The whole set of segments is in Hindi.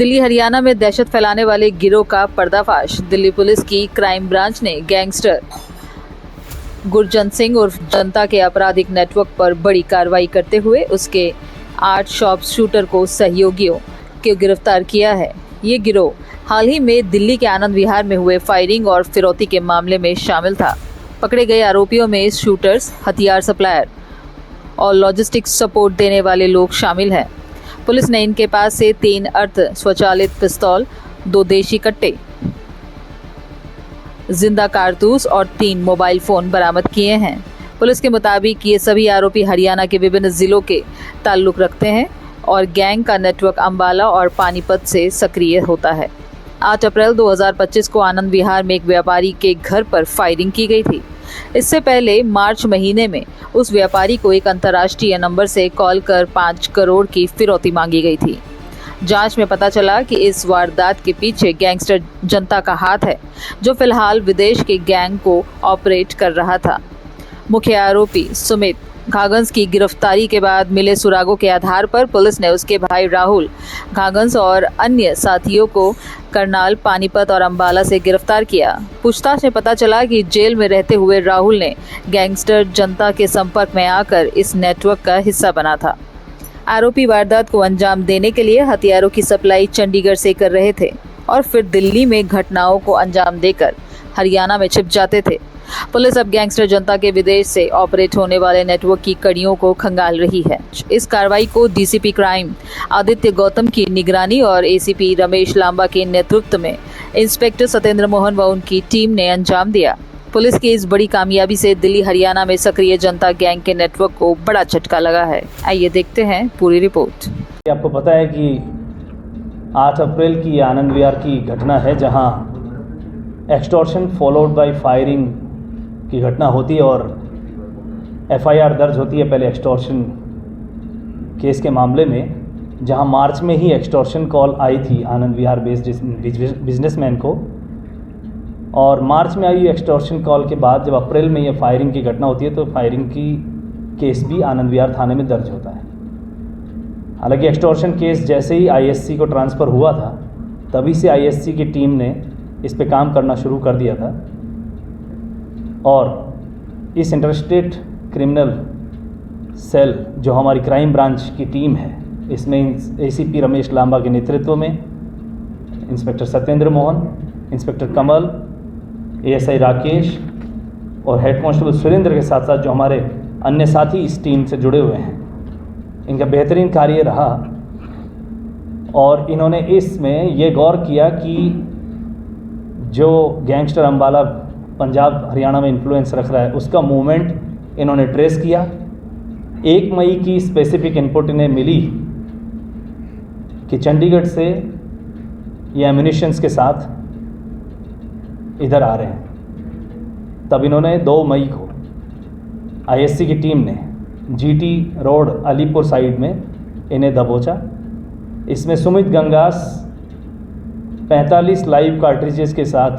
दिल्ली हरियाणा में दहशत फैलाने वाले गिरोह का पर्दाफाश। दिल्ली पुलिस की क्राइम ब्रांच ने गैंगस्टर गुरजंत सिंह उर्फ जनता के आपराधिक नेटवर्क पर बड़ी कार्रवाई करते हुए उसके 8 शॉप शूटर को सहयोगियों को गिरफ्तार किया है। ये गिरोह हाल ही में दिल्ली के आनंद विहार में हुए फायरिंग और फिरौती के मामले में शामिल था। पकड़े गए आरोपियों में शूटर्स, हथियार सप्लायर और लॉजिस्टिक्स सपोर्ट देने वाले लोग शामिल हैं। पुलिस ने इनके पास से 3 अर्ध स्वचालित पिस्तौल, 2 देशी कट्टे, जिंदा कारतूस और 3 मोबाइल फोन बरामद किए हैं। पुलिस के मुताबिक ये सभी आरोपी हरियाणा के विभिन्न जिलों के ताल्लुक रखते हैं और गैंग का नेटवर्क अंबाला और पानीपत से सक्रिय होता है। 8 अप्रैल 2025 को आनंद विहार में एक व्यापारी के घर पर फायरिंग की गई थी। इससे पहले मार्च महीने में उस व्यापारी को एक अंतर्राष्ट्रीय नंबर से कॉल कर 5 करोड़ की फिरौती मांगी गई थी। जांच में पता चला कि इस वारदात के पीछे गैंगस्टर जनता का हाथ है, जो फिलहाल विदेश के गैंग को ऑपरेट कर रहा था। मुख्य आरोपी सुमित घागंस की गिरफ्तारी के बाद मिले सुरागों के आधार पर पुलिस ने उसके भाई राहुल घागंस और अन्य साथियों को करनाल, पानीपत और अंबाला से गिरफ्तार किया। पूछताछ में पता चला कि जेल में रहते हुए राहुल ने गैंगस्टर जनता के संपर्क में आकर इस नेटवर्क का हिस्सा बना था। आरोपी वारदात को अंजाम देने के लिए हथियारों की सप्लाई चंडीगढ़ से कर रहे थे और फिर दिल्ली में घटनाओं को अंजाम देकर हरियाणा में छिप जाते थे। पुलिस अब गैंगस्टर जनता के विदेश से ऑपरेट होने वाले नेटवर्क की कड़ियों को खंगाल रही है। इस कार्रवाई को डीसीपी क्राइम आदित्य गौतम की निगरानी और एसीपी रमेश लांबा के नेतृत्व में इंस्पेक्टर सत्येंद्र मोहन व उनकी टीम ने अंजाम दिया। पुलिस की इस बड़ी कामयाबी से दिल्ली हरियाणा में सक्रिय जनता गैंग के नेटवर्क को बड़ा झटका लगा है। आइए देखते हैं पूरी रिपोर्ट। आपको पता है कि 8 अप्रैल की आनंद विहार की घटना है, जहां एक्सटॉर्शन फॉलोड बाय फायरिंग की घटना होती है और एफआईआर दर्ज होती है पहले एक्सटॉर्शन केस के मामले में, जहां मार्च में ही एक्सटॉर्शन कॉल आई थी आनंद विहार बेस्ड बिजनेसमैन को। और मार्च में आई एक्सटॉर्शन कॉल के बाद जब अप्रैल में ये फायरिंग की घटना होती है तो फायरिंग की केस भी आनंद विहार थाने में दर्ज होता है। हालांकि एक्सटॉर्शन केस जैसे ही आईएससी को ट्रांसफ़र हुआ था, तभी से आईएससी की टीम ने इस पे काम करना शुरू कर दिया था और इस इंटरस्टेट क्रिमिनल सेल जो हमारी क्राइम ब्रांच की टीम है, इसमें एसीपी रमेश लांबा के नेतृत्व में इंस्पेक्टर सत्येंद्र मोहन, इंस्पेक्टर कमल, एएसआई राकेश और हेड कांस्टेबल सुरेंद्र के साथ साथ जो हमारे अन्य साथी इस टीम से जुड़े हुए हैं, इनका बेहतरीन कार्य रहा। और इन्होंने इसमें ये गौर किया कि जो गैंगस्टर अंबाला पंजाब हरियाणा में इन्फ्लुएंस रख रहा है, उसका मूवमेंट इन्होंने ट्रेस किया। 1 मई की स्पेसिफिक इनपुट इन्हें मिली कि चंडीगढ़ से ये एम्यूनिशंस के साथ इधर आ रहे हैं। तब इन्होंने 2 मई को आईएससी की टीम ने जीटी रोड अलीपुर साइड में इन्हें दबोचा। इसमें सुमित गंगास 45 लाइव कार्ट्रिजेस के साथ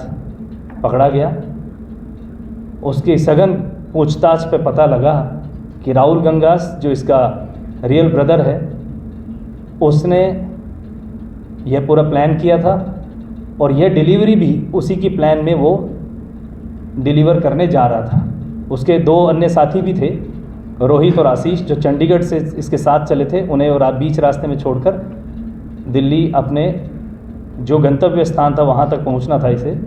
पकड़ा गया। उसकी सघन पूछताछ पे पता लगा कि राहुल गंगास जो इसका रियल ब्रदर है, उसने यह पूरा प्लान किया था और यह डिलीवरी भी उसी की प्लान में वो डिलीवर करने जा रहा था। उसके 2 अन्य साथी भी थे, रोहित और आशीष, जो चंडीगढ़ से इसके साथ चले थे। उन्हें और बीच रास्ते में छोड़कर दिल्ली अपने जो गंतव्य स्थान था वहाँ तक पहुँचना था इसे।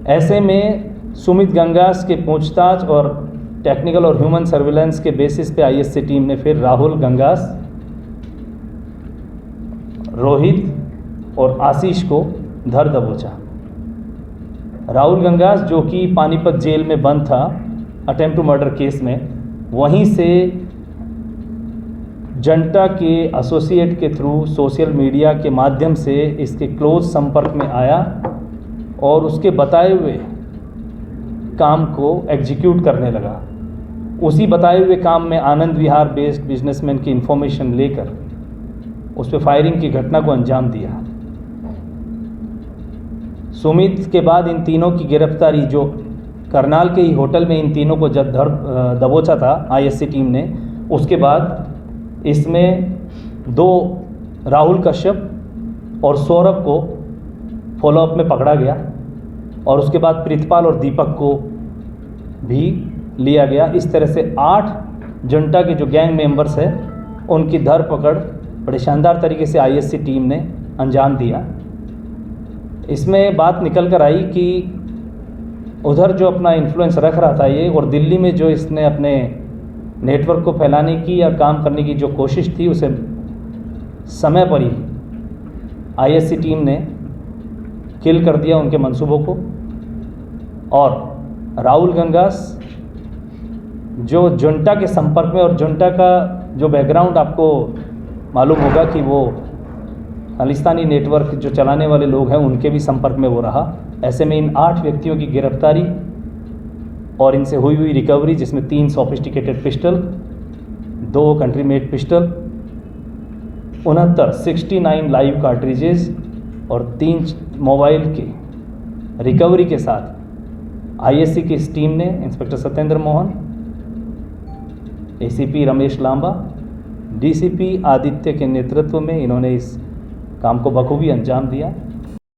ऐसे में सुमित गंगास के पूछताछ और टेक्निकल और ह्यूमन सर्विलेंस के बेसिस पे आईएससी टीम ने फिर राहुल गंगास, रोहित और आशीष को धर दबोचा। राहुल गंगास जो कि पानीपत जेल में बंद था अटेम्प्ट टू मर्डर केस में, वहीं से जनता के एसोसिएट के थ्रू सोशल मीडिया के माध्यम से इसके क्लोज संपर्क में आया और उसके बताए हुए काम को एग्जीक्यूट करने लगा। उसी बताए हुए काम में आनंद विहार बेस्ड बिजनेसमैन की इंफॉर्मेशन लेकर उस पर फायरिंग की घटना को अंजाम दिया। सुमित के बाद इन तीनों की गिरफ्तारी, जो करनाल के ही होटल में इन तीनों को जब दबोचा था आईएससी टीम ने, उसके बाद इसमें 2 राहुल कश्यप और सौरभ को फॉलोअप में पकड़ा गया और उसके बाद प्रीतपाल और दीपक को भी लिया गया। इस तरह से 8 जनता के जो गैंग मेंबर्स हैं उनकी धरपकड़ बड़े शानदार तरीके से आईएससी टीम ने अंजाम दिया। इसमें बात निकल कर आई कि उधर जो अपना इन्फ्लुएंस रख रहा था ये, और दिल्ली में जो इसने अपने नेटवर्क को फैलाने की या काम करने की जो कोशिश थी, उसे समय पर ही आईएससी टीम ने किल कर दिया उनके मंसूबों को। और राहुल गंगास जो जुंटा के संपर्क में, और जुंटा का जो बैकग्राउंड आपको मालूम होगा कि वो खालिस्तानी नेटवर्क जो चलाने वाले लोग हैं उनके भी संपर्क में वो रहा। ऐसे में इन 8 व्यक्तियों की गिरफ्तारी और इनसे हुई रिकवरी, जिसमें 3 sophisticated pistol, 2 country made pistol, 69 live cartridges और 3 मोबाइल के रिकवरी के साथ आईएससी की इस टीम ने inspector Satyendra Mohan, ACP Ramesh Lamba, DCP Aditya के नेतृत्व में इन्होंने इस काम को बखूबी अंजाम दिया।